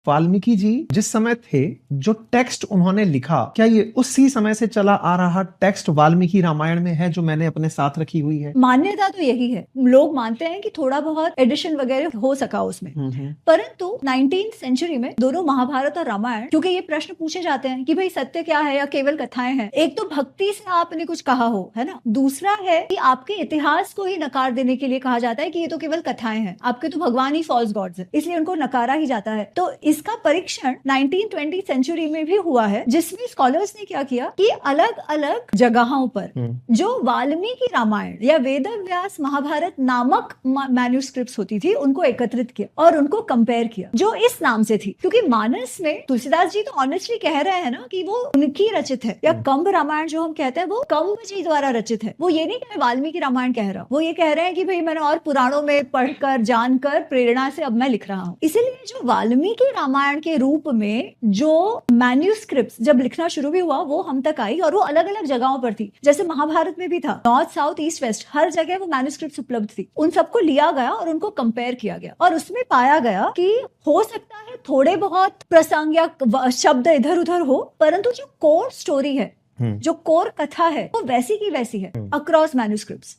वाल्मीकि जी जिस समय थे, जो टेक्स्ट उन्होंने लिखा, क्या ये उसी समय से चला आ रहा टेक्स्ट वाल्मीकि रामायण में है जो मैंने अपने साथ रखी हुई है? मान्यता तो यही है, लोग मानते हैं कि थोड़ा बहुत एडिशन वगैरह हो सका उसमें, परंतु 19th सेंचुरी में दोनों महाभारत और रामायण, क्योंकि ये प्रश्न पूछे जाते हैं कि भाई सत्य क्या है या केवल कथाएं हैं। एक तो भक्ति से आपने कुछ कहा हो, है ना, दूसरा है कि आपके इतिहास को ही नकार देने के लिए कहा जाता है कि ये तो केवल कथाएं हैं, आपके तो भगवान ही फॉल्स गॉड्स है, इसलिए उनको नकारा ही जाता है। तो इसका परीक्षण 1920 सेंचुरी में भी हुआ है, जिसमें स्कॉलर्स ने क्या किया कि अलग अलग जगहों पर जो वाल्मीकि रामायण या वेद व्यास महाभारत नामक मैन्युस्क्रिप्ट्स होती थी, उनको एकत्रित किया और उनको कंपेयर किया, जो इस नाम से थी। क्योंकि मानस में तुलसीदास जी तो ऑनेस्टली कह रहे हैं ना कि वो उनकी रचित है, या कंब रामायण जो हम कहते हैं वो कंब जी द्वारा रचित है। वो ये नहीं कि मैं वाल्मीकि रामायण कह रहा हूँ, वो ये कह रहे हैं कि भाई मैंने और पुराणों में पढ़कर जानकर प्रेरणा से अब मैं लिख रहा हूँ। इसीलिए जो वाल्मीकि रामायण के रूप में जो मैन्युस्क्रिप्ट्स जब लिखना शुरू भी हुआ, वो हम तक आई और वो अलग अलग जगहों पर थी। जैसे महाभारत में भी था, नॉर्थ साउथ ईस्ट वेस्ट हर जगह वो मैन्युस्क्रिप्ट्स उपलब्ध थी। उन सबको लिया गया और उनको कंपेयर किया गया और उसमें पाया गया कि हो सकता है थोड़े बहुत प्रसंग या शब्द इधर उधर हो, परंतु जो कोर स्टोरी है, जो कोर कथा है, वो वैसी की वैसी है अक्रॉस मैन्युस्क्रिप्ट्स।